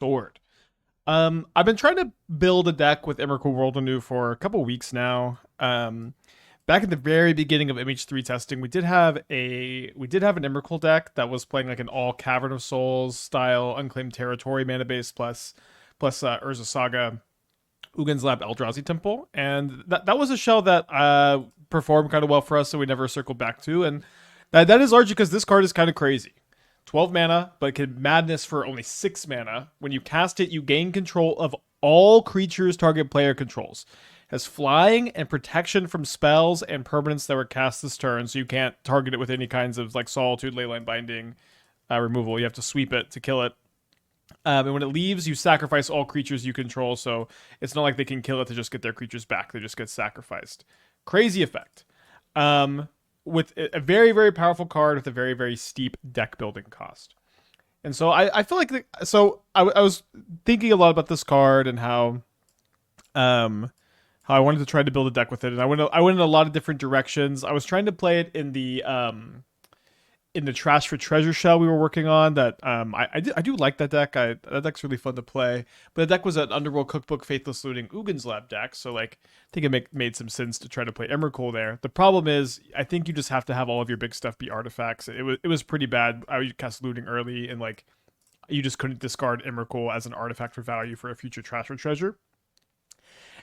Sword. I've been trying to build a deck with Emrakul World Anew for a couple weeks now. Back at the very beginning of MH3 testing, we did have an Emrakul deck that was playing like an all Cavern of Souls style Unclaimed Territory mana base plus Urza Saga, Ugin's Lab, Eldrazi Temple, and that was a shell that performed kind of well for us, so we never circled back to, and that is largely because this card is kind of crazy. 12 mana, but it can madness for only 6 mana. When you cast it, you gain control of all creatures target player controls. It has flying and protection from spells and permanents that were cast this turn, so you can't target it with any kinds of like Solitude, Leyline Binding removal. You have to sweep it to kill it. And when it leaves, you sacrifice all creatures you control, so it's not like they can kill it to just get their creatures back. They just get sacrificed. Crazy effect. With a very, very powerful card with a very, very steep deck building cost. And so I feel like I was thinking a lot about this card and how I wanted to try to build a deck with it, and I went in a lot of different directions. I was trying to play it in the Trash for Treasure shell we were working on. That I do like that deck. That deck's really fun to play. But the deck was an Underworld Cookbook Faithless Looting Ugin's Lab deck, so like I think it made some sense to try to play Emrakul there. The problem is I think you just have to have all of your big stuff be artifacts. It was pretty bad. I would cast Looting early, and like you just couldn't discard Emrakul as an artifact for value for a future Trash for Treasure.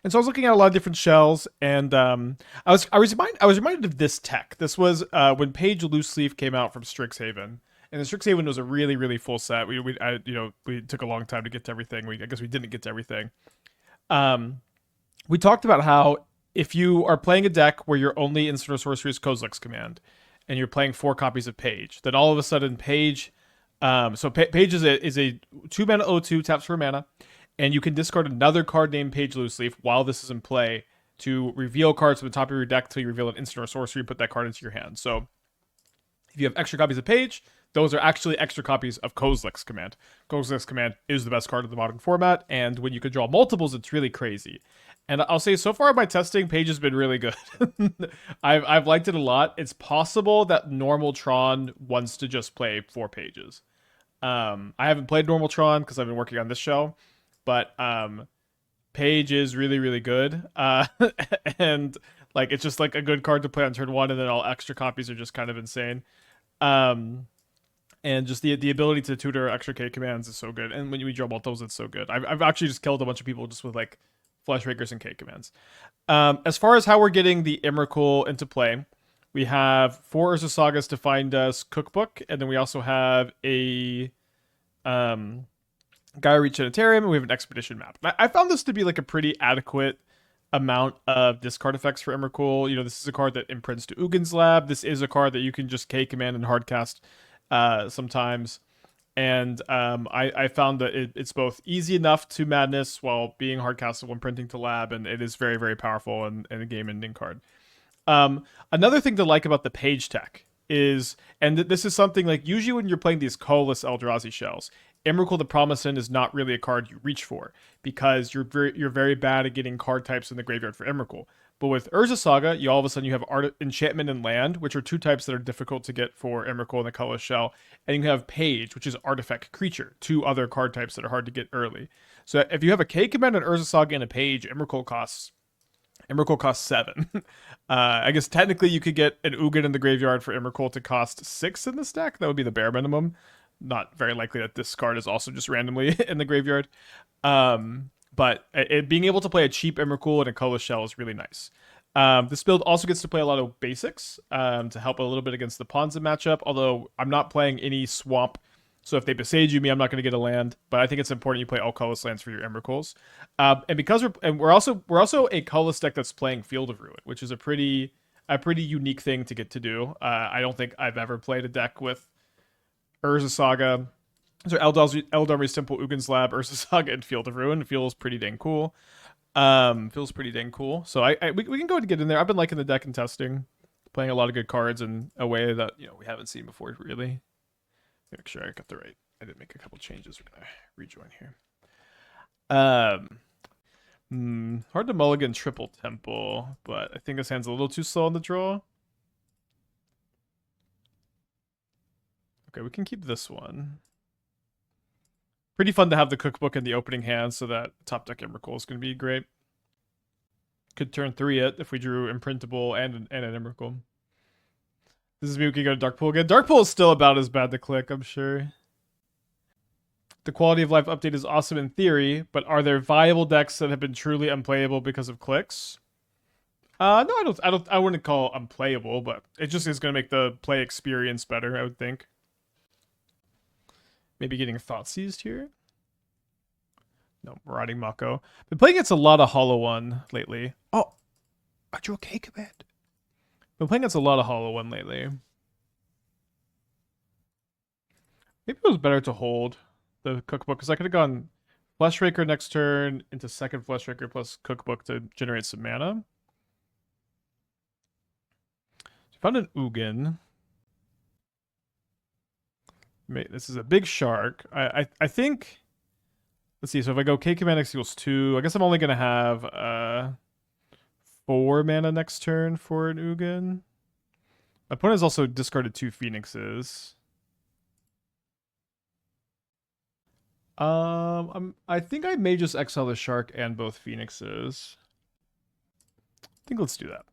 And so I was looking at a lot of different shells, and I was reminded of this tech. This was when Page Loose Leaf came out from Strixhaven, and the Strixhaven was a really really full set. We took a long time to get to everything. I guess we didn't get to everything. Um, we talked about how if you are playing a deck where your only instant or sorcery is Kozilek's Command, and you're playing 4 copies of Page, then all of a sudden Page, Page is a 2 mana O2 taps for mana, and you can discard another card named Page Loose Leaf while this is in play to reveal cards from the top of your deck until you reveal an instant or sorcery, put that card into your hand. So if you have extra copies of Page, those are actually extra copies of Kozilek's Command. Kozilek's Command is the best card of the modern format, and when you can draw multiples, it's really crazy. And I'll say, so far in my testing, Page has been really good. I've liked it a lot. It's possible that normal Tron wants to just play 4 pages. I haven't played normal Tron because I've been working on this show, but Page is really really good, and like it's just like a good card to play on turn 1, and then all extra copies are just kind of insane. Um, and just the ability to tutor extra K commands is so good, and when you draw multiples, it's so good. I've actually just killed a bunch of people just with like Fleshrakers and K commands. As far as how we're getting the Emrakul into play, we have 4 Urza Sagas to find us cookbook, and then we also have a Geier Sanitarium, and we have an expedition map. I found this to be like a pretty adequate amount of discard effects for Emrakul. This is a card that imprints to Ugin's Lab. This is a card that you can just K command and hardcast sometimes. And I found that it's both easy enough to madness while being hardcasted when printing to lab, and it is very, very powerful and a game-ending card. Another thing to like about the Page tech is, and this is something like usually when you're playing these colorless Eldrazi shells, Emrakul the Promising is not really a card you reach for because you're very bad at getting card types in the graveyard for Emrakul. But with Urza Saga, you all of a sudden you have Enchantment and Land, which are 2 types that are difficult to get for Emrakul in the colorless shell, and you have Page, which is Artifact Creature, 2 other card types that are hard to get early. So if you have a K command, an Urza Saga, and a Page, Emrakul costs 7. I guess technically you could get an Ugin in the graveyard for Emrakul to cost 6 in this deck. That would be the bare minimum. Not very likely that this card is also just randomly in the graveyard. But being able to play a cheap Emrakul and a colorless shell is really nice. This build also gets to play a lot of basics to help a little bit against the Ponza matchup, although I'm not playing any swamp. So if they besage me, I'm not going to get a land. But I think it's important you play all colorless lands for your Emrakuls. And because we're also a colorless deck that's playing Field of Ruin, which is a pretty unique thing to get to do. I don't think I've ever played a deck with Urza Saga, so Eldrazi Temple, Ugin's Lab, Urza Saga, and Field of Ruin. It feels pretty dang cool. So we can go ahead and get in there. I've been liking the deck and testing, playing a lot of good cards in a way that we haven't seen before. Really, make sure I got the right. I did make a couple changes. We're gonna rejoin here. Hard to mulligan Triple Temple, but I think this hand's a little too slow on the draw. Okay, we can keep this one. Pretty fun to have the cookbook in the opening hand, so that top deck Emrakul is going to be great. Could turn 3 it if we drew imprintable and an Emrakul. This is me. We can go to Dark Pool again. Dark Pool is still about as bad to click, I'm sure. The quality of life update is awesome in theory, but are there viable decks that have been truly unplayable because of clicks? No, I wouldn't call unplayable, but it just is going to make the play experience better, I would think. Maybe getting Thought Seized here. No, Marauding Mako. Been playing against a lot of Hollow One lately. Oh, I drew a K command. Been playing against a lot of Hollow One lately. Maybe it was better to hold the cookbook, because I could have gone Fleshraker next turn into second Fleshraker plus cookbook to generate some mana. Found an Ugin. This is a big shark. I think. Let's see. So if I go K command X equals 2, I guess I'm only gonna have 4 mana next turn for an Ugin. My opponent has also discarded 2 Phoenixes. I think I may just exile the shark and both Phoenixes. I think let's do that.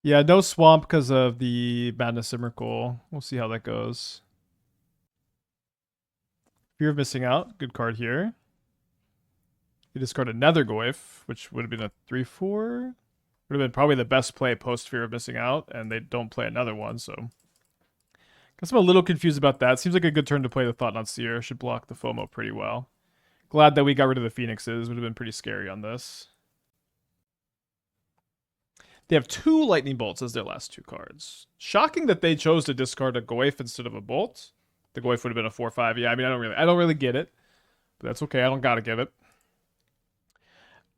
Yeah, no swamp because of the Madness Emrakul. We'll see how that goes. Fear of Missing Out. Good card here. You discard another Goyf, which would have been a 3/4. Would have been probably the best play post Fear of Missing Out, and they don't play another one, so. Guess I'm a little confused about that. Seems like a good turn to play the Thought-Knot Seer. Should block the FOMO pretty well. Glad that we got rid of the Phoenixes. Would have been pretty scary on this. They have 2 Lightning Bolts as their last 2 cards. Shocking that they chose to discard a Goyf instead of a Bolt. The Goyf would have been a 4/5. Yeah, I mean, I don't really get it, but that's okay. I don't gotta get it.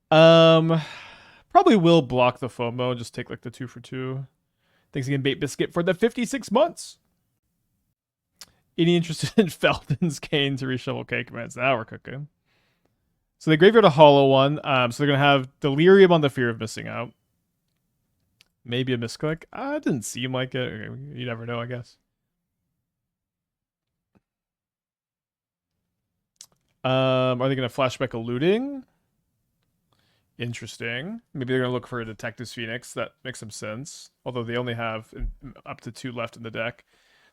Probably will block the FOMO and just take like the 2 for 2. Thanks again, Bait Biscuit, for the 56 months. Any interested in Felden's Cane to reshuffle K commands? Now we're cooking. So they graveyard a Hollow One. So they're gonna have Delirium on the Fear of Missing Out. Maybe a misclick. It didn't seem like it. You never know, I guess. Are they going to flashback a looting? Interesting. Maybe they're going to look for a Detective's Phoenix. That makes some sense. Although they only have up to 2 left in the deck.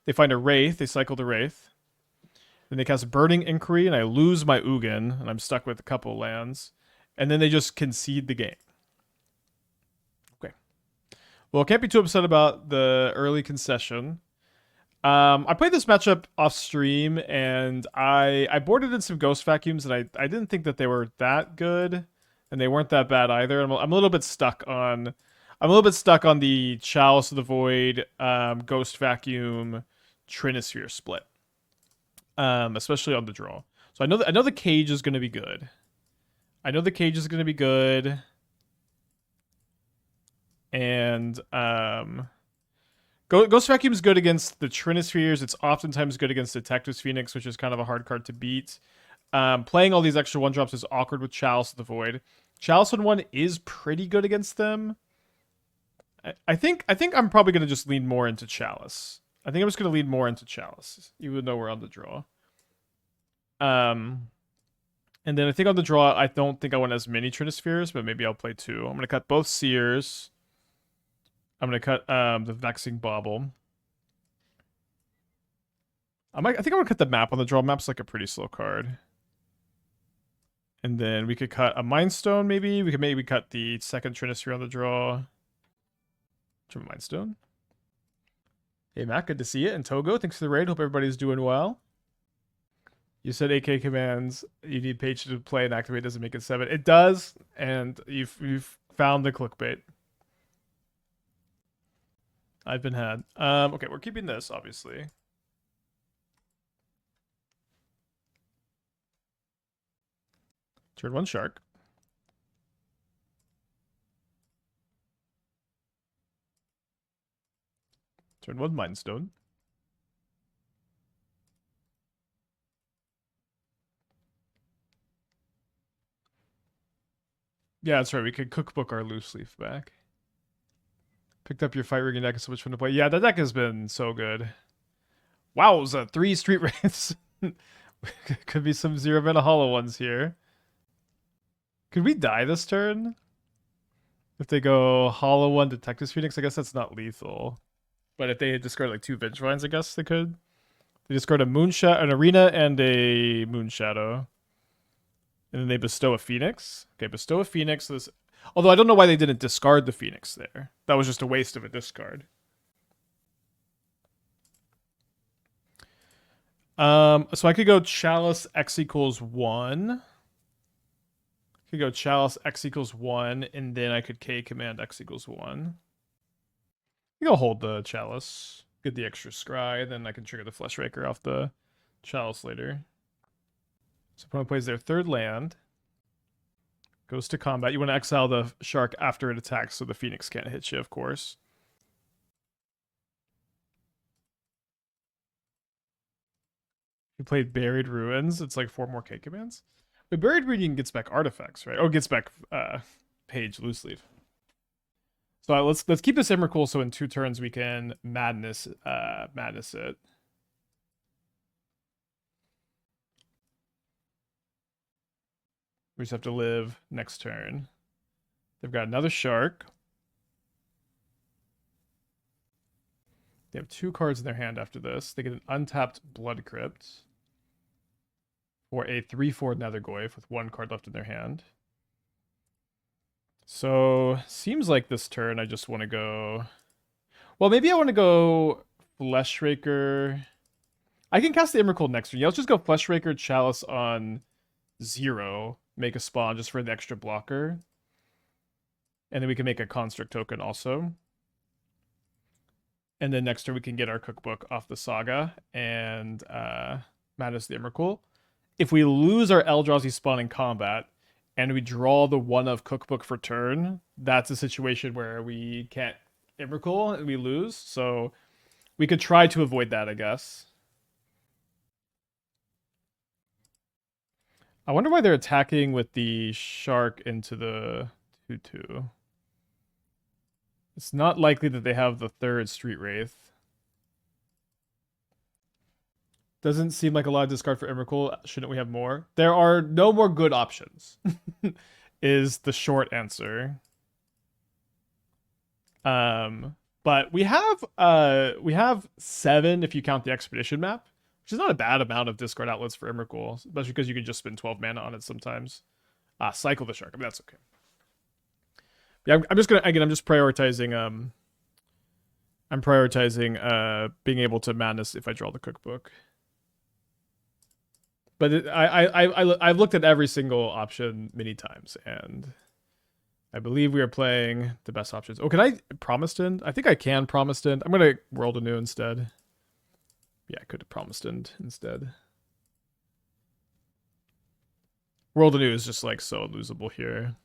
They find a Wraith. They cycle the Wraith. Then they cast Burning Inquiry, and I lose my Ugin, and I'm stuck with a couple lands. And then they just concede the game. Well, can't be too upset about the early concession. I played this matchup off stream, and I boarded in some Ghost Vacuums, and I didn't think that they were that good, and they weren't that bad either. I'm a little bit stuck on the Chalice of the Void, Ghost Vacuum, Trinisphere split, especially on the draw. So I know the Cage is going to be good. And Ghost Vacuum is good against the Trinispheres. It's oftentimes good against Detective's Phoenix, which is kind of a hard card to beat. Playing all these extra 1-drops is awkward with Chalice of the Void. Chalice on 1 is pretty good against them. I think I'm probably going to just lean more into Chalice. Even though we're on the draw. And then I think on the draw, I don't think I want as many Trinispheres, but maybe I'll play 2. I'm going to cut both Seers. I'm going to cut the Vexing Bauble. I think I'm going to cut the Map on the draw. Map's like a pretty slow card. And then we could cut a Mind Stone, maybe. We could maybe cut the second Trinisphere on the draw. Mind Stone. Hey, Matt, good to see you. And Togo, thanks for the raid. Hope everybody's doing well. You said AK commands. You need page to play and activate doesn't make it 7. It does, and you've found the clickbait. I've been had. Okay, we're keeping this, obviously. Turn 1 Shark. Turn 1 Mind Stone. Yeah, that's right. We could cookbook our loose leaf back. Picked up your fight rigging deck. So much fun to play. Yeah, that deck has been so good. Wowza, 3 street wraiths. Could be some 0-mana hollow ones here. Could we die this turn? If they go hollow 1 Detective's Phoenix, I guess that's not lethal. But if they discard like 2 Vengevines, I guess they could. They discard a Moonshot, an Arena, and a Moonshadow. And then they bestow a Phoenix. Okay, bestow a Phoenix. This, although I don't know why they didn't discard the Phoenix there. That was just a waste of a discard. So I could go Chalice X equals 1. Could go Chalice X equals 1, and then I could K command X equals 1. I go hold the Chalice, get the extra scry, then I can trigger the Fleshraker off the Chalice later. So opponent plays their 3rd land. Goes to combat. You want to exile the shark after it attacks so the Phoenix can't hit you, of course. You played Buried Ruins. It's like 4 more K commands. But Buried Ruin gets back artifacts, right? Oh, gets back page loose leaf. So let's keep this Emrakul so in 2 turns we can madness it. We just have to live next turn. They've got another shark. They have 2 cards in their hand after this. They get an untapped Blood Crypt or a 3/4 Nethergoyf with 1 card left in their hand. So seems like this turn I just want to go. Well, maybe I want to go Fleshraker. I can cast the Emrakul next turn. Yeah, let's just go Fleshraker Chalice on 0. Make a spawn just for the extra blocker. And then we can make a construct token also. And then next turn we can get our cookbook off the Saga and madness the Emrakul. If we lose our Eldrazi spawn in combat and we draw the 1 of cookbook for turn, that's a situation where we can't Emrakul and we lose. So we could try to avoid that, I guess. I wonder why they're attacking with the shark into the 2/2. It's not likely that they have the 3rd Street Wraith. Doesn't seem like a lot of discard for Emrakul. Shouldn't we have more? There are no more good options, is the short answer. But we have 7 if you count the expedition map, which is not a bad amount of discard outlets for Emrakul, especially because you can just spend 12 mana on it sometimes. Cycle the shark. I mean, that's okay. Yeah, I'm just prioritizing I'm prioritizing being able to madness if I draw the cookbook. But I've looked at every single option many times, and I believe we are playing the best options. Oh, can I Promised End? I think I can Promised End. I'm gonna World Anew instead. Yeah, I could have Promised End instead. World Anew is just like so losable here.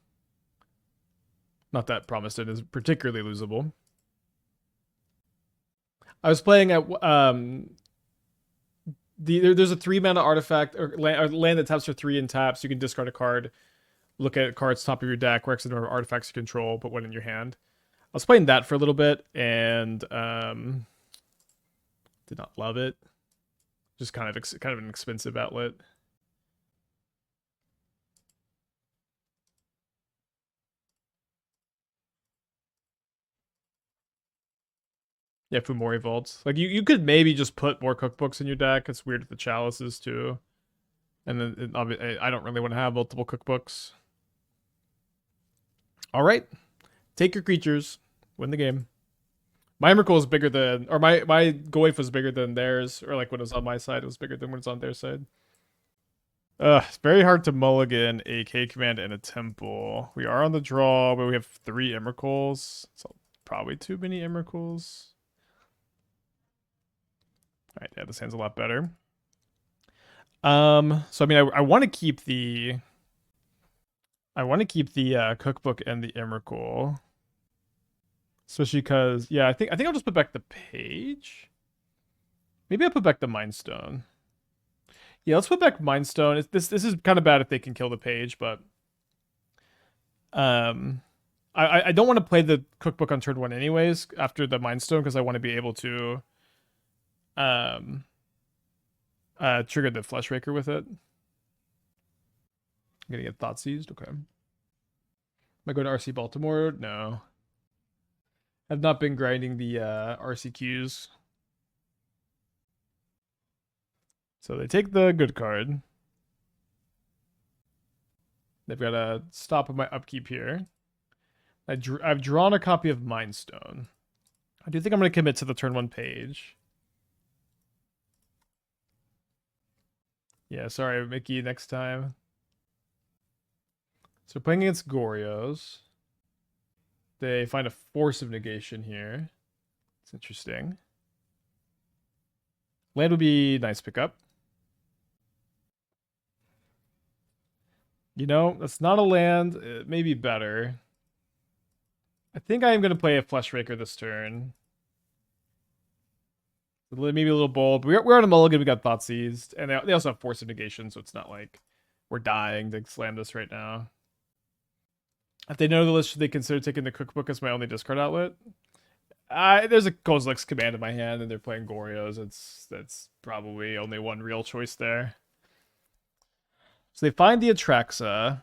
Not that Promised End is particularly losable. I was playing at there's a 3-mana artifact or land that taps for 3 and taps. You can discard a card, look at cards top of your deck, works in order artifacts you control, put 1 in your hand. I was playing that for a little bit and did not love it. Just kind of an expensive outlet. Yeah, Fumori Vaults. Like you could maybe just put more cookbooks in your deck. It's weird with the chalices too. And then I don't really want to have multiple cookbooks. All right, take your creatures, win the game. My Emrakul is bigger than, or my Goyf was bigger than theirs, or like when it was on my side, it was bigger than when it's on their side. It's very hard to mulligan a K command and a temple. We are on the draw, but we have 3 Emrakuls. So probably too many Emrakuls. All right, yeah, this hand's a lot better. So I mean, I want to keep the cookbook and the Emrakul, especially because I think I'll just put back the page. Maybe I'll put back the Mind Stone. Yeah, let's put back Mind Stone. This is kind of bad if they can kill the page, but I don't want to play the cookbook on turn 1 anyways after the Mind Stone because I want to be able to um trigger the Fleshraker with it. I'm gonna get Thought Seized. Okay. Am I going to RC Baltimore? No. I've not been grinding the RCQs. So they take the good card. They've got to stop my upkeep here. I've drawn a copy of Mind Stone. I do think I'm going to commit to the turn 1 page. Yeah, sorry, Mickey, next time. So playing against Goryo's. They find a Force of Negation here. It's interesting. Land would be nice pickup. You know, that's not a land. It may be better. I think I am going to play a Fleshraker this turn. Maybe a little bold. We're on a mulligan. We got Thought Seized. And they also have Force of Negation, so it's not like we're dying to slam this right now. If they know the list, should they consider taking the cookbook as my only discard outlet? There's a Kozilek's command in my hand, and they're playing Goryo's. That's probably only one real choice there. So they find the Atraxa.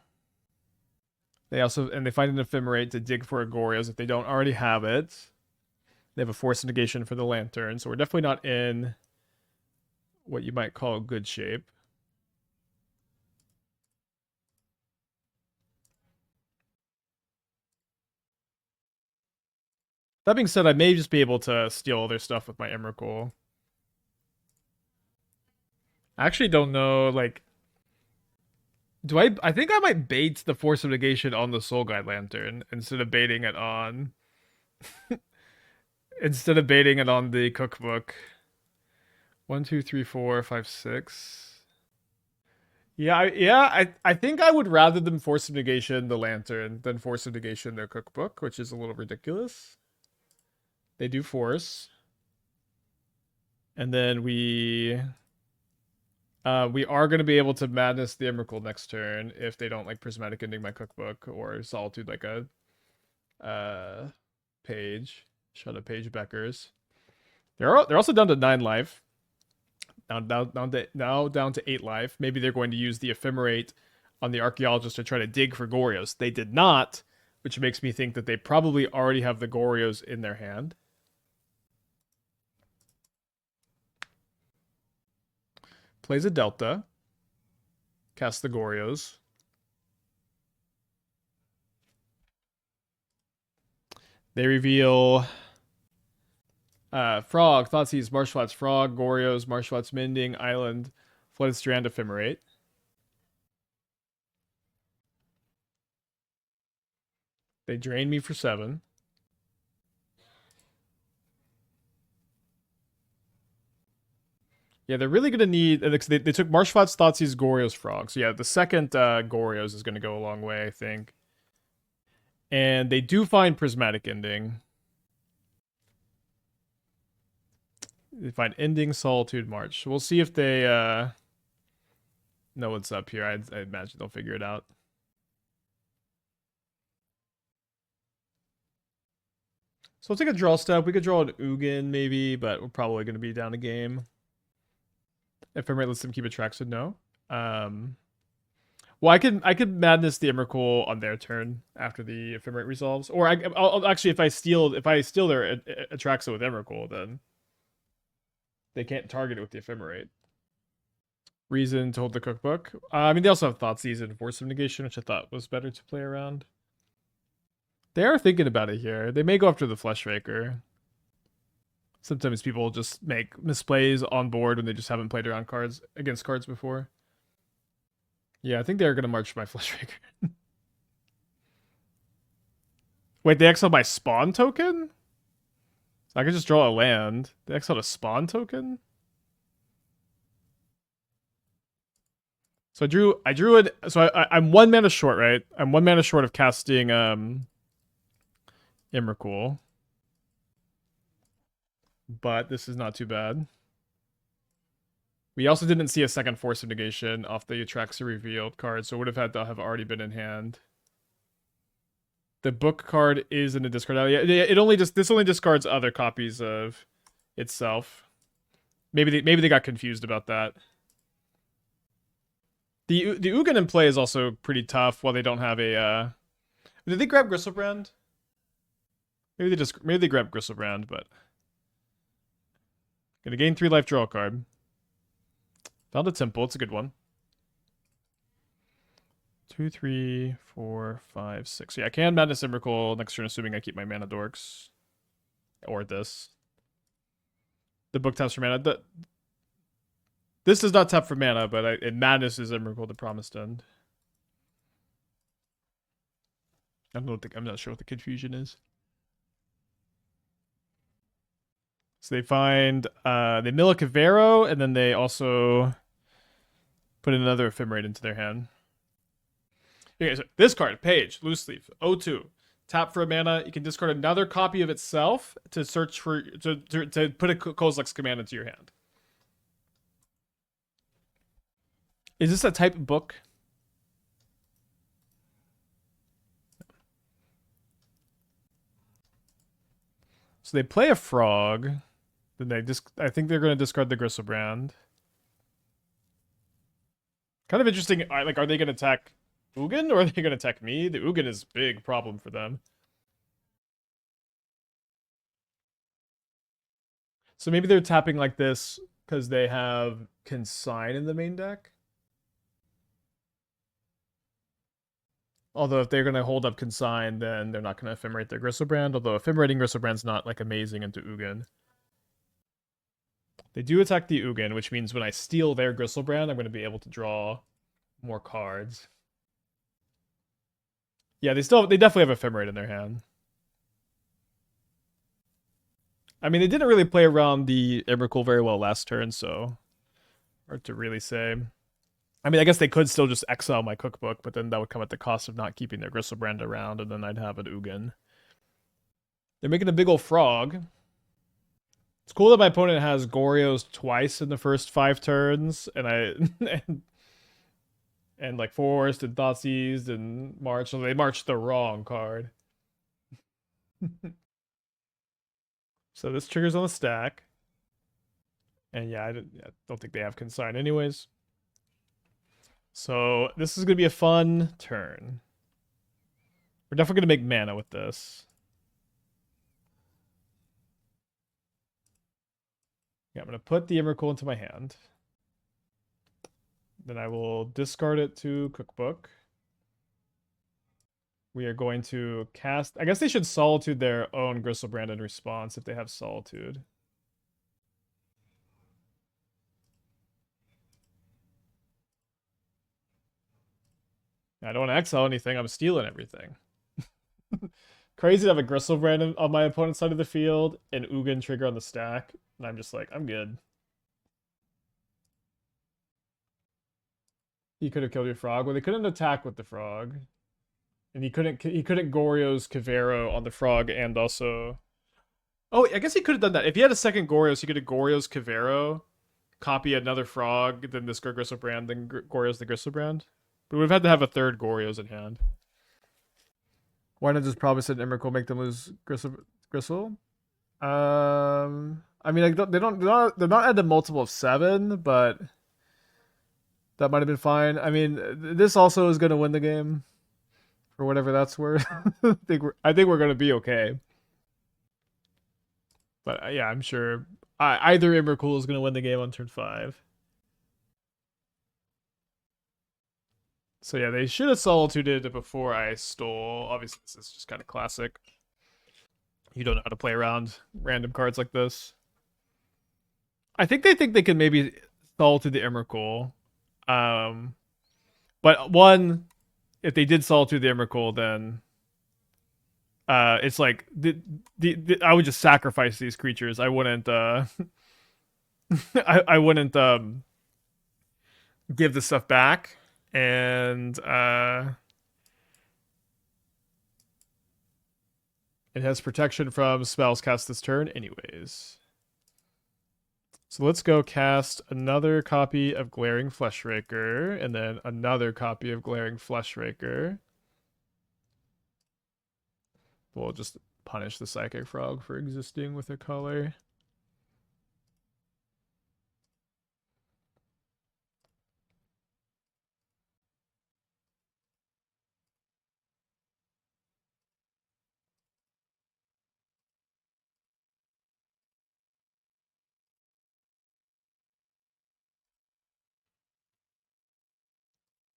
They find an Ephemerate to dig for a Goryo's if they don't already have it. They have a Force of Negation for the Lantern, so we're definitely not in what you might call good shape. That being said, I may just be able to steal all their stuff with my Emrakul. I actually don't know, like... I think I might bait the Force of Negation on the Soul Guide Lantern instead of baiting it on... instead of baiting it on the cookbook. 1, 2, 3, 4, 5, 6. I think I would rather them Force of Negation the Lantern than Force of Negation their cookbook, which is a little ridiculous. They do Force. And then we are going to be able to Madness the Emrakul next turn if they don't like Prismatic Ending my cookbook or Solitude like a page. Shut up, Page Beckers. They're also down to 9 life. Now down to 8 life. Maybe they're going to use the Ephemerate on the Archaeologist to try to dig for Goryo's. They did not, which makes me think that they probably already have the Goryo's in their hand. Plays a Delta. Casts the Goryo's. They reveal Frog, Thoughtseize, Marshflats, Frog, Goryo's, Marshflats, Mending, Island, Flooded Strand, Ephemerate. They drain me for 7. Yeah, they're really going to need... They took Marshflats, Thoughtseize, Goryo's, Frog. So yeah, the second Goryo's is going to go a long way, I think. And they do find Prismatic Ending. They find Ending, Solitude, March. We'll see if they know what's up here. I imagine they'll figure it out. So we'll take a draw step. We could draw an Ugin maybe, but we're probably going to be down a game. Ephemerate lets them keep a Atraxa, no. Well, I could Madness the Emrakul on their turn after the Ephemerate resolves, or I'll actually if I steal their Atraxa with Emrakul, then they can't target it with the Ephemerate. Reason to hold the cookbook. I mean, they also have Thoughtseize and Force of Negation, which I thought was better to play around. They are thinking about it here. They may go after the Fleshraker. Sometimes people just make misplays on board when they just haven't played around cards against cards before. Yeah, I think they're gonna march my Fleshraker. Wait, they exiled my spawn token? So I could just draw a land. They exiled a spawn token? So I drew it. So I'm 1 mana short, right? I'm 1 mana short of casting Emrakul. But this is not too bad. We also didn't see a second Force of Negation off the Atraxa revealed card, so it would have had to have already been in hand. The book card is in the discard. Yeah, it only just this only discards other copies of itself. Maybe they got confused about that. The Ugin in play is also pretty tough. While they don't have a. Did they grab Gristlebrand? Maybe they grab Gristlebrand, but gonna gain 3 life, draw a card. Found a temple. It's a good one. 2, 3, 4, 5, 6. Yeah, I can Madness Emrakul next turn, assuming I keep my mana dorks. Or this. The book taps for mana. This does not tap for mana, but Madness is Emrakul, the Promised End. I'm not sure what the confusion is. So they find they mill a Kavero, and then they also put another Ephemerate into their hand. Okay, so this card, Page, Loose Leaf, 0-2. Tap for a mana. You can discard another copy of itself to search for to put a Kozilek's command into your hand. Is this a type of book? So they play a frog. Then I think they're going to discard the Gristlebrand. Kind of interesting. Like, are they going to attack Ugin or are they going to attack me? The Ugin is a big problem for them. So maybe they're tapping like this because they have Consign in the main deck. Although if they're going to hold up Consign, then they're not going to Ephemerate their Gristlebrand. Although Ephemerating Gristlebrand's not like amazing into Ugin. They do attack the Ugin, which means when I steal their Gristlebrand, I'm going to be able to draw more cards. Yeah, they definitely have Ephemerate in their hand. I mean, they didn't really play around the Emrakul very well last turn, so hard to really say. I mean, I guess they could still just exile my cookbook, but then that would come at the cost of not keeping their Gristlebrand around, and then I'd have an Ugin. They're making a big old frog. It's cool that my opponent has Goryo's twice in the first 5 turns, and and like Forced and Thoughtseize and March, so they marched the wrong card. So this triggers on the stack. And yeah, I don't think they have Consign anyways. So this is going to be a fun turn. We're definitely going to make mana with this. Yeah, I'm going to put the Emrakul into my hand. Then I will discard it to Cookbook. We are going to cast... I guess they should Solitude their own Gristlebrand in response if they have Solitude. I don't want to exile anything. I'm stealing everything. Crazy to have a Gristlebrand on my opponent's side of the field and Ugin trigger on the stack. And I'm just like, I'm good. He could have killed your frog. Well, they couldn't attack with the frog. And he couldn't Goryo's Kavero on the frog and also... Oh, I guess he could have done that. If he had a second Goryo's, he could have Goryo's Kavero, copy another frog, then discard Gristlebrand, then Goryo's the Gristlebrand. But we've had to have a third Goryo's in hand. Why not just promise that Emrakul make them lose Gristle? I mean, like, they're not at the multiple of 7, but that might have been fine. I mean, this also is going to win the game, for whatever that's worth. I think we're going to be okay. But yeah, I'm sure either Emrakul is going to win the game on turn 5. So yeah, they should have solituded before I stole. Obviously, this is just kind of classic. You don't know how to play around random cards like this. I think they can maybe solitude the Emrakul. But one, if they did solitude the Emrakul, then it's like I would just sacrifice these creatures. I wouldn't I wouldn't give the stuff back. And it has protection from spells cast this turn anyways. So let's go cast another copy of Glaring Fleshraker, and then another copy of Glaring Fleshraker. We'll just punish the Psychic Frog for existing with a color.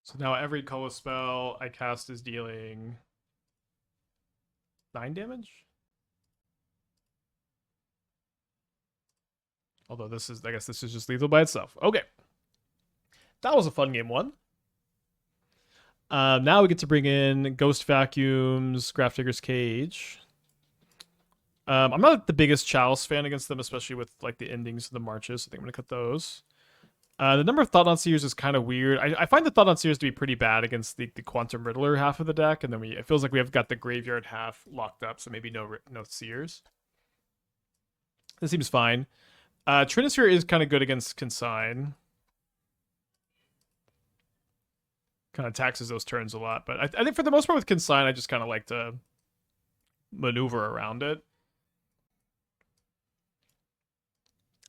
So now every color spell I cast is dealing 9 damage? Although this is, I guess this is just lethal by itself. Okay. That was a fun game one. Now we get to bring in Ghost Vacuums, Grafdigger's Cage. I'm not the biggest Chalice fan against them, especially with like the endings of the marches. I think I'm going to cut those. The number of Thought-Knot Seers is kind of weird. I find the Thought-Knot Seers to be pretty bad against the Quantum Riddler half of the deck, and then it feels like we have got the Graveyard half locked up, so maybe no Seers. This seems fine. Trinisphere is kind of good against Consign. Kind of taxes those turns a lot, but I think for the most part with Consign, I just kind of like to maneuver around it.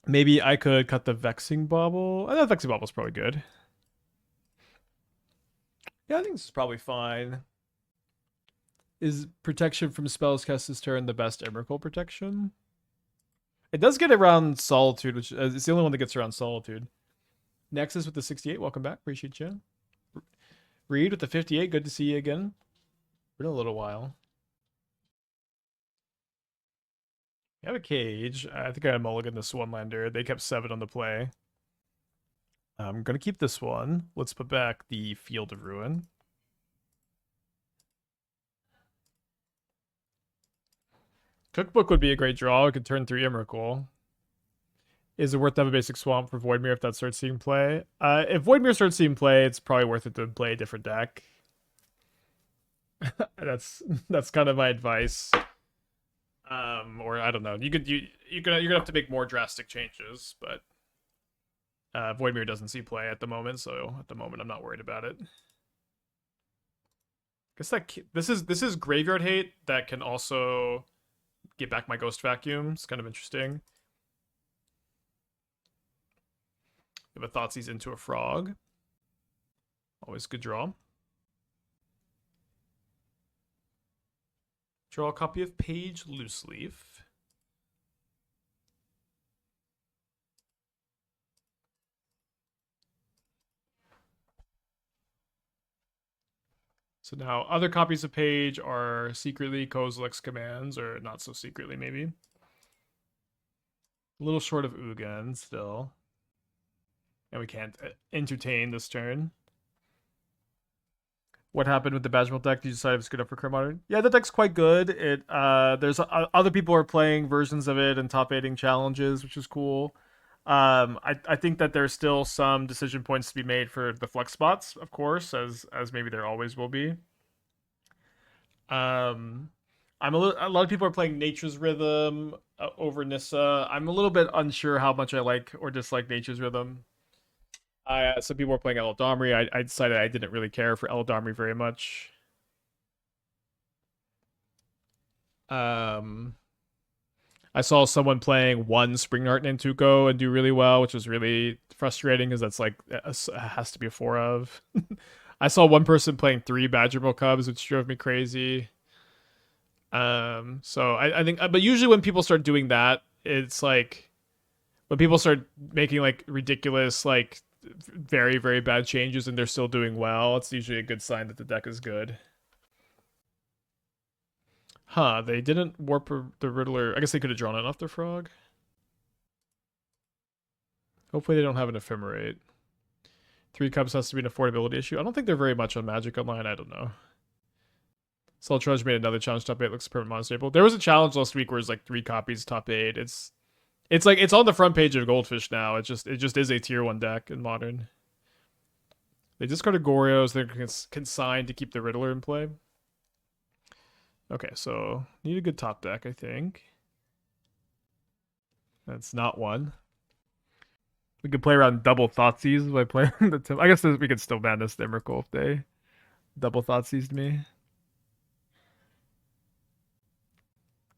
Maybe I could cut the Vexing Bauble. I think Vexing Bauble is probably good. Yeah, I think this is probably fine. Is protection from spells cast this turn the best Emrakul protection? It does get around Solitude, which is the only one that gets around Solitude. Nexus with the 68, welcome back. Appreciate you. Reed with the 58, good to see you again. Been a little while. We have a Cage. I think I had mulligan this one lander. They kept 7 on the play. I'm going to keep this one. Let's put back the Field of Ruin. Cookbook would be a great draw. We could turn 3 Emrakul. Is it worth to have a basic Swamp for Voidmere if that starts seeing play? If Voidmere starts seeing play, it's probably worth it to play a different deck. That's kind of my advice. Or I don't know. You're gonna have to make more drastic changes, but Voidmere doesn't see play at the moment, so at the moment I'm not worried about it. Guess that this is Graveyard Hate that can also get back my Ghost Vacuum. It's kind of interesting. If a Thoughtseize into a Frog. Always good draw. Draw a copy of Page Loose Leaf. So now other copies of Page are secretly Kozilek's commands, or not so secretly maybe. A little short of Ugin still. And we can't entertain this turn. What happened with the Badgermill deck? Did you decide it was good enough for Current Modern? Yeah, the deck's quite good. It there's other people are playing versions of it and top 8ing challenges, which is cool. I think that there's still some decision points to be made for the flex spots, of course, as maybe there always will be. A lot of people are playing Nature's Rhythm over Nissa. I'm a little bit unsure how much I like or dislike Nature's Rhythm. Some people were playing Eladamri. I decided I didn't really care for Eladamri very much. I saw someone playing 1 Springheart Nantuko and do really well, which was really frustrating because that's like it has to be a 4 of. I saw one person playing 3 Badgermill Cubs, which drove me crazy. So I think, but usually when people start doing that, it's like when people start making like ridiculous, like very, very bad changes and they're still doing well, it's usually a good sign that the deck is good. Huh, they didn't warp the Riddler. I guess they could have drawn it off their Frog. Hopefully they don't have an Ephemerate. 3 Cups has to be an affordability issue. I don't think they're very much on Magic Online. I don't know. Soul Trudge made another challenge top 8. Looks permanent monster. There was a challenge last week where it's like 3 copies top 8. It's like it's on the front page of Goldfish now. It just is a tier 1 deck in Modern. They discarded Goryo's. They're consigned to keep the Riddler in play. Okay, so need a good top deck, I think. That's not one. We could play around double Thoughtseize by playing the Temple. I guess we could still ban this Emrakul if they double Thoughtseized me.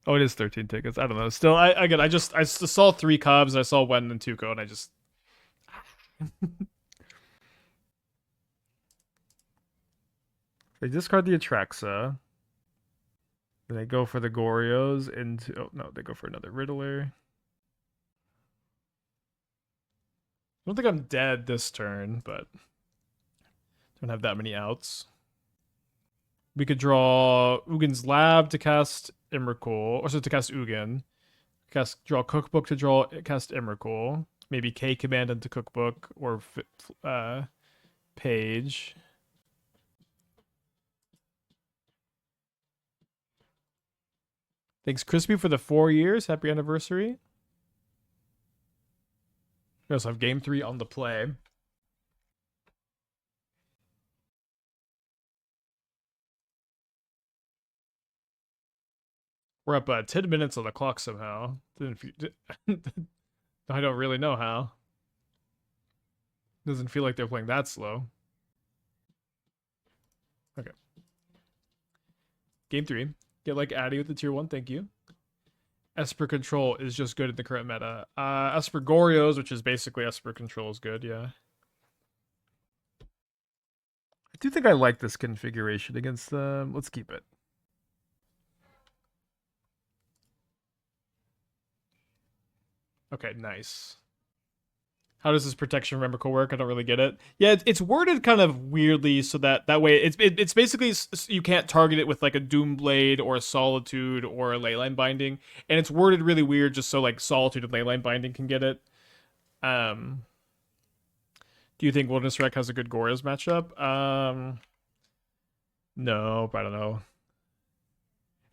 Oh, it is 13 tickets. I don't know. Still, I saw 3 Cubs. I saw Wen and Tuco, and I just. They discard the Atraxa. Then they go for the Gorios into. Oh no, they go for another Riddler. I don't think I'm dead this turn, but don't have that many outs. We could draw Ugin's Lab to cast Emrakul, or so to cast Ugin. Draw Cookbook to cast Emrakul. Maybe K command into Cookbook or Page. Thanks, Crispy, for the 4 years. Happy anniversary. We also have Game 3 on the play. We're up 10 minutes on the clock somehow. I don't really know how. Doesn't feel like they're playing that slow. Okay. Game 3. Get like Addy with the tier 1, thank you. Esper Control is just good in the current meta. Esper Gorios, which is basically Esper Control, is good, yeah. I do think I like this configuration against them. Let's keep it. Okay, nice. How does this protection Emrakul work? I don't really get it. Yeah, it's worded kind of weirdly so that way it's basically you can't target it with like a Doomblade or a Solitude or a Leyline Binding, and it's worded really weird just so like Solitude and Leyline Binding can get it. Do you think Wilderness Wreck has a good Gorios matchup? No, I don't know.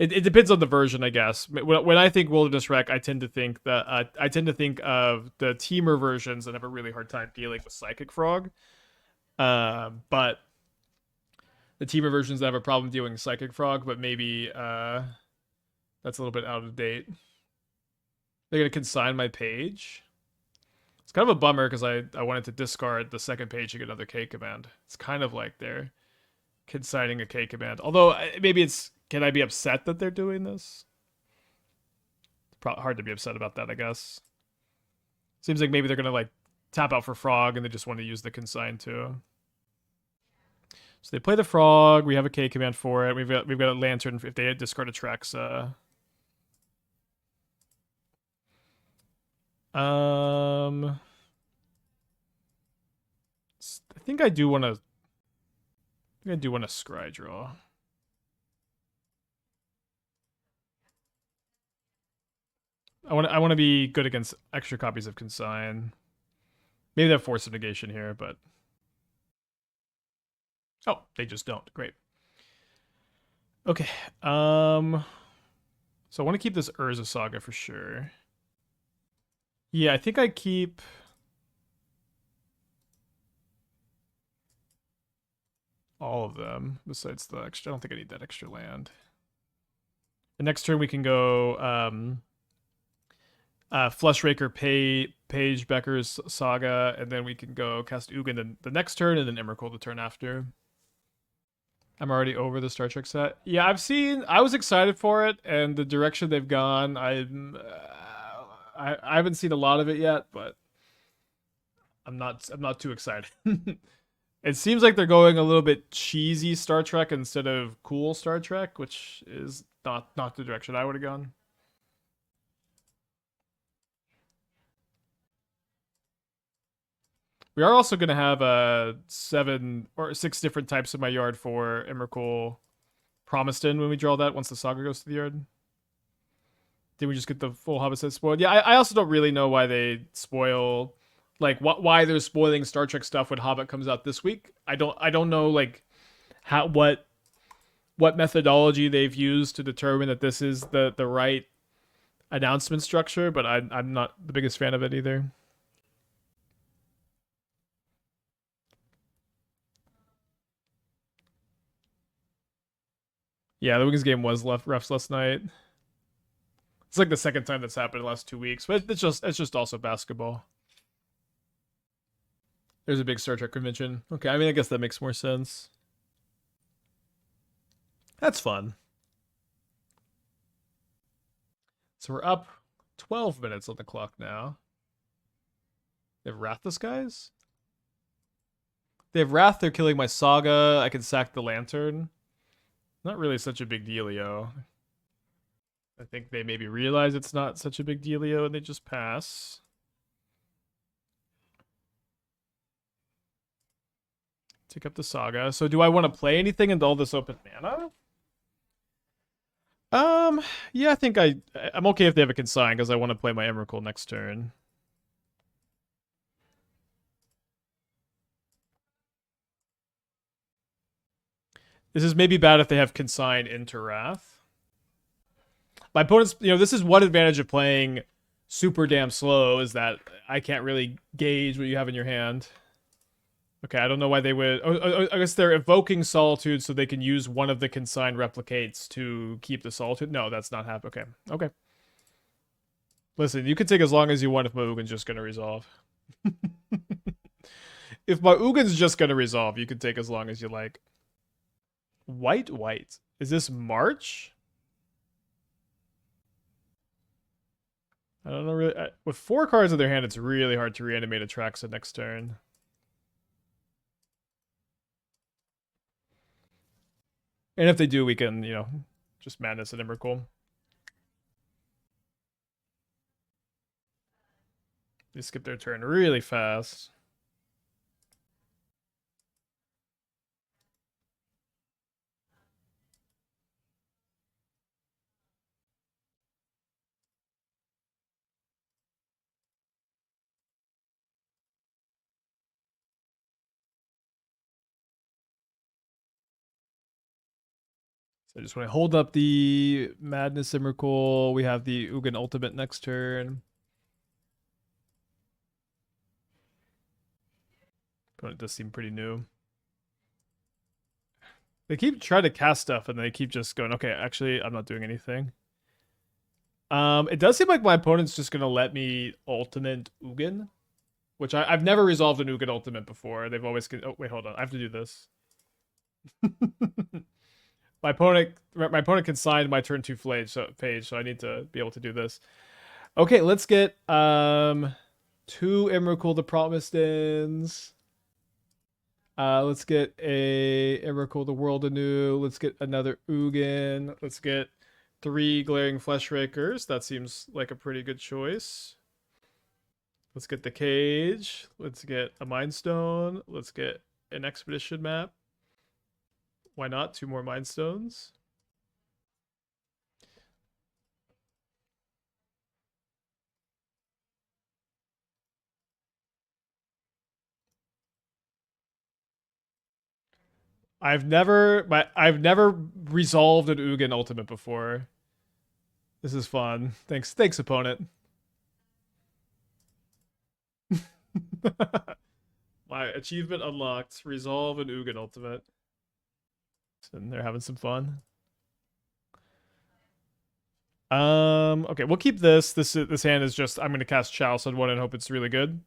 It depends on the version, I guess. When I think Wilderness Wreck, I tend to think of the teamer versions that have a really hard time dealing with Psychic Frog. But the teamer versions that have a problem dealing with Psychic Frog, but maybe that's a little bit out of date. They're gonna consign my page. It's kind of a bummer because I wanted to discard the second page to get another K command. It's kind of like they're consigning a K command. Although maybe it's. Can I be upset that they're doing this? It's hard to be upset about that, I guess. Seems like maybe they're gonna like tap out for Frog and they just want to use the consign too. So they play the Frog. We have a K command for it. We've got a Lantern if they discard a Traxa. I think I do want to. I do want to scry draw. I want to be good against extra copies of Consign. Maybe they have Force of Negation here, but oh, they just don't. Great. Okay. So I want to keep this Urza Saga for sure. Yeah, I think I keep. All of them besides the extra. I don't think I need that extra land. The next turn we can go Fleshraker, Page, Becker's Saga, and then we can go cast Ugin the next turn, and then Emrakul the turn after. I'm already over the Star Trek set. Yeah, I was excited for it, and the direction they've gone, I haven't seen a lot of it yet, but I'm not too excited. It seems like they're going a little bit cheesy Star Trek instead of cool Star Trek, which is not the direction I would have gone. We are also going to have 7 or 6 different types in my yard for Emrakul promised in when we draw that once the Saga goes to the yard. Did we just get the full Hobbit set spoiled? Yeah, I also don't really know why they spoil, like why they're spoiling Star Trek stuff when Hobbit comes out this week. I don't know like what methodology they've used to determine that this is the right announcement structure, but I'm not the biggest fan of it either. Yeah, the Wiggins game was refs last night. It's like the second time that's happened in the last 2 weeks, but it's just also basketball. There's a big Star Trek convention. Okay, I mean I guess that makes more sense. That's fun. So we're up 12 minutes on the clock now. They have Wrath the Skies? They have Wrath, they're killing my Saga. I can sack the Lantern. Not really such a big dealio. I think they maybe realize it's not such a big dealio and they just pass. Take up the Saga. So do I want to play anything into all this open mana? Yeah, I think I'm okay if they have a consign because I want to play my Emrakul next turn. This is maybe bad if they have consign into Wrath. My opponent's, this is one advantage of playing super damn slow is that I can't really gauge what you have in your hand. Okay, I don't know why they would. I guess they're evoking Solitude so they can use one of the consigned replicates to keep the Solitude. No, that's not happening. Okay. Listen, you can take as long as you want if my Ugin's just going to resolve. If my Ugin's just going to resolve, you can take as long as you like. White. Is this March? I don't know really. With 4 cards in their hand, it's really hard to reanimate Atraxa next turn. And if they do, we can, just Madness and Emrakul. They skip their turn really fast. So I just want to hold up the Madness Emrakul. We have the Ugin Ultimate next turn. But it does seem pretty new. They keep trying to cast stuff and they keep just going, okay, actually, I'm not doing anything. It does seem like my opponent's just going to let me Ultimate Ugin, which I've never resolved an Ugin Ultimate before. They've always... Oh, wait, hold on. I have to do this. My opponent consigned my turn 2 page, so I need to be able to do this. Okay, let's get 2 Emrakul the Promised Ends. Let's get a Emrakul the World Anew. Let's get another Ugin. Let's get 3 Glaring Fleshrakers. That seems like a pretty good choice. Let's get the Cage. Let's get a Mind Stone. Let's get an Expedition map. Why not? 2 more Mind Stones. I've never resolved an Ugin Ultimate before. This is fun. Thanks, opponent. My achievement unlocked. Resolve an Ugin Ultimate. And they're having some fun. Okay, we'll keep this. This hand is just, I'm gonna cast Chalice on one and hope it's really good.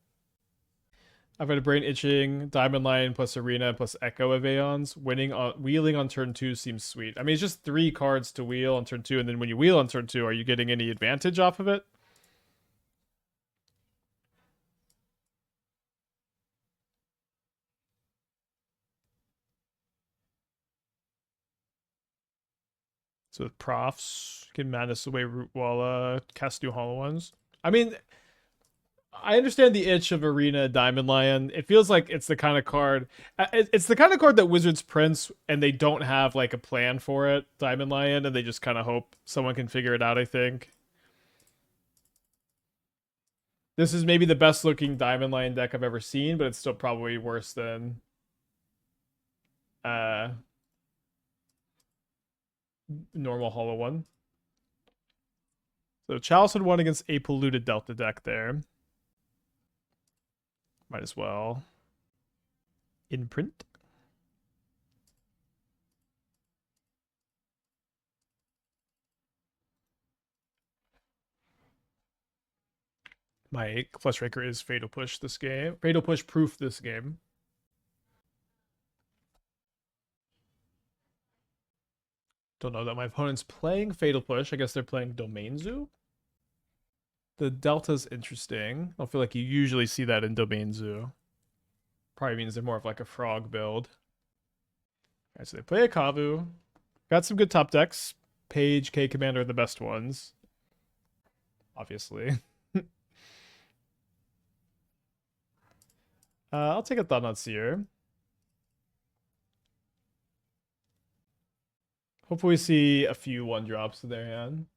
I've got a Brain Itching, Diamond Lion plus Arena plus Echo of Aeons. Wheeling on turn 2 seems sweet. I mean, it's just 3 cards to wheel on turn 2, and then when you wheel on turn 2, are you getting any advantage off of it? So with Profs, you can Madness away while cast new Hollow Ones. I mean, I understand the itch of Arena Diamond Lion. It feels like it's the kind of card. It's the kind of card that Wizards prints and they don't have like a plan for it. Diamond Lion, and they just kind of hope someone can figure it out. I think this is maybe the best looking Diamond Lion deck I've ever seen, but it's still probably worse than normal Hollow One. So Chalice would won against a polluted Delta deck there. Might as well imprint. My Fleshraker is Fatal Push this game. Fatal Push proof this game. Don't know that my opponent's playing Fatal Push. I guess they're playing Domain Zoo. The delta's interesting. I don't feel like you usually see that in Domain Zoo. Probably means they're more of like a frog build. Alright, so they play a Kavu. Got some good top decks. Page, K Commander are the best ones. Obviously. I'll take a Thought-Knot Seer. Hopefully we see a few 1-drops in their hand.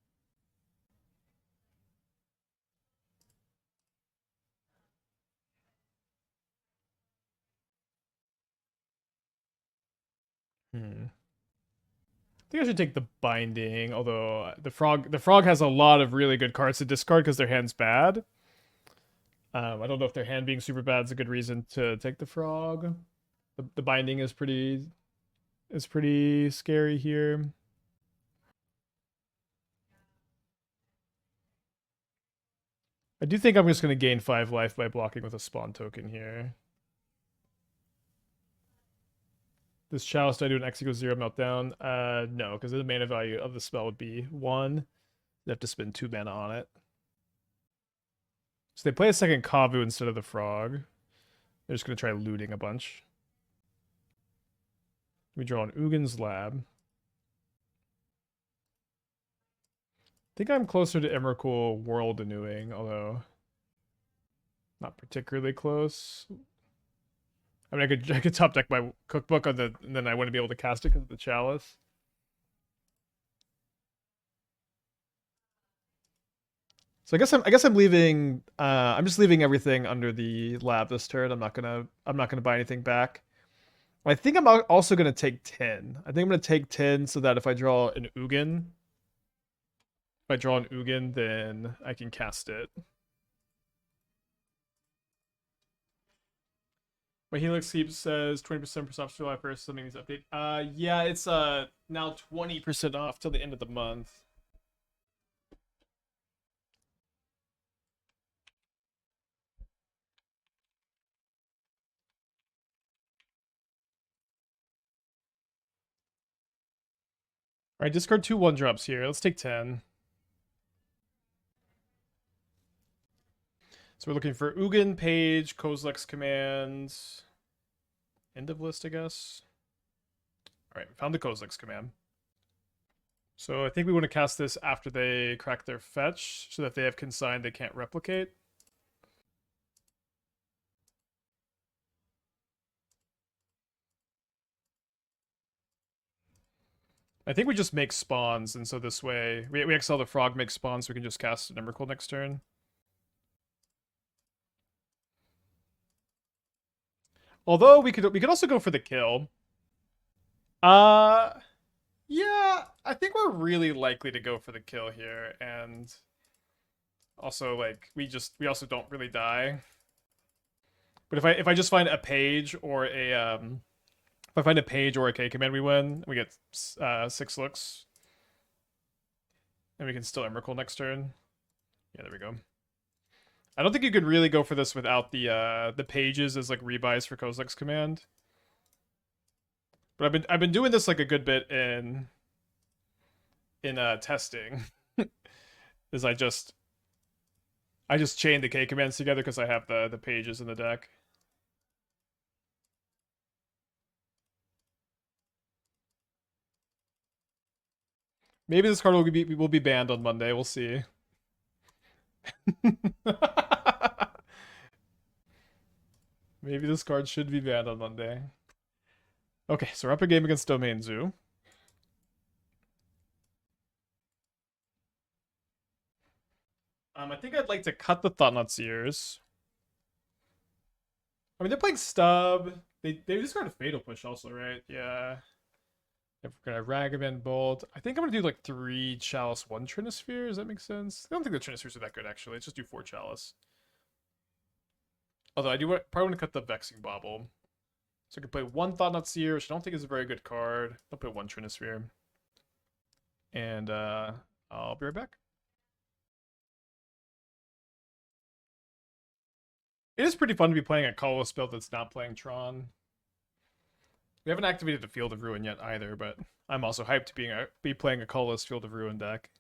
I think I should take the Binding, although the frog has a lot of really good cards to discard because their hand's bad. I don't know if their hand being super bad is a good reason to take the frog. The Binding is pretty scary here. I do think I'm just going to gain 5 life by blocking with a spawn token here. This Chalice, do I do an X equals 0 meltdown? No, because the mana value of the spell would be 1. You have to spend 2 mana on it. So they play a second Kavu instead of the frog. They're just going to try looting a bunch. We draw an Ugin's Lab. I think I'm closer to Emrakul World Anewing, although not particularly close. I mean, I could top deck my cookbook on and then I wouldn't be able to cast it because of the Chalice. So I guess I'm leaving. I'm just leaving everything under the lab this turn. I'm not gonna buy anything back. I think I'm also gonna take 10. I think I'm gonna take 10 so that if I draw an Ugin, then I can cast it. My Helix Keep says 20% off July 1st. Something needs to update. Yeah, it's now 20% off till the end of the month. All right, discard 2 1-drops here. Let's take 10. So we're looking for Ugin, Page, Kozilek's commands. End of list, I guess. All right, found the Kozilek's command. So I think we want to cast this after they crack their fetch, so that they have consign they can't replicate. I think we just make spawns, and so this way we exile the frog, make spawns, so we can just cast an Emrakul next turn. Although we could also go for the kill. Yeah, I think we're really likely to go for the kill here, and also like we also don't really die. But if I just find a page or a if I find a page or a K command, we win. We get 6 looks, and we can still Emrakul next turn. Yeah, there we go. I don't think you could really go for this without the pages as like rebuys for Kozilek's command. But I've been doing this like a good bit in testing. Is I just chain the K commands together because I have the pages in the deck. Maybe this card will be banned on Monday. We'll see. Maybe this card should be banned on Monday. Okay, so we're up a game against Domain Zoo. I think I'd like to cut the Thought-Knot Seers. I mean, they're playing Stub. They just got a Fatal Push also, right? Yeah. If we're gonna Ragavan Bolt, I think I'm gonna do like 3 Chalice, 1 Trinisphere. Does that make sense? I don't think the Trinispheres are that good actually. Let's just do 4 Chalice. Although I probably want to cut the Vexing Bauble. So I can play 1 Thought-Knot Seer, which I don't think is a very good card. I'll play 1 Trinisphere. And I'll be right back. It is pretty fun to be playing a colorless build that's not playing Tron. We haven't activated the Field of Ruin yet either, but I'm also hyped to be playing a colorless Field of Ruin deck.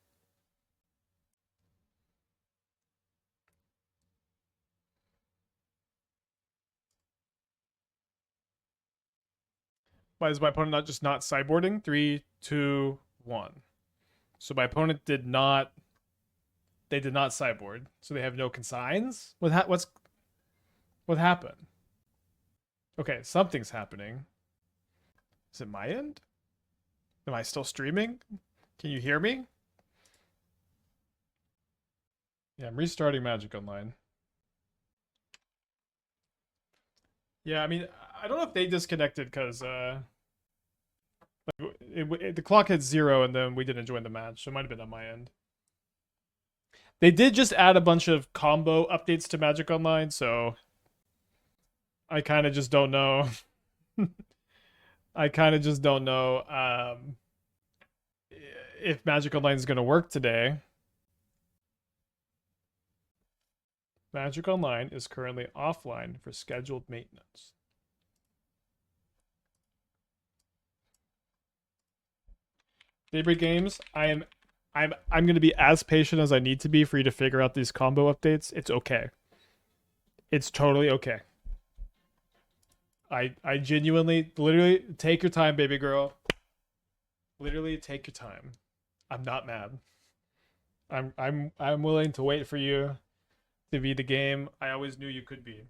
Why is my opponent not just not sideboarding? 3, 2, 1. So my opponent did not. They did not sideboard, so they have no consigns. What happened? Okay, something's happening. Is it my end? Am I still streaming? Can you hear me? Yeah, I'm restarting Magic Online. Yeah, I mean, I don't know if they disconnected because the clock hit 0 and then we didn't join the match, so it might have been on my end. They did just add a bunch of combo updates to Magic Online, so I kind of just don't know. I kind of just don't know if Magic Online is going to work today. Magic Online is currently offline for scheduled maintenance. Daybreak Games, I'm going to be as patient as I need to be for you to figure out these combo updates. It's okay. It's totally okay. I genuinely, literally, take your time, baby girl. Literally, take your time. I'm not mad. I'm willing to wait for you to be the game I always knew you could be.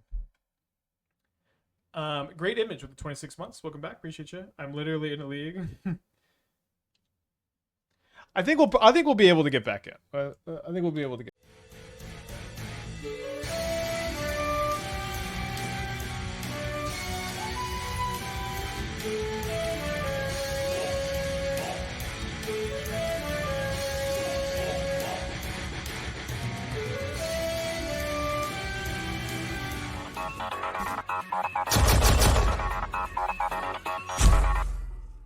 Great image with the 26 months. Welcome back. Appreciate you. I'm literally in a league. I think we'll be able to get back in. I think we'll be able to get.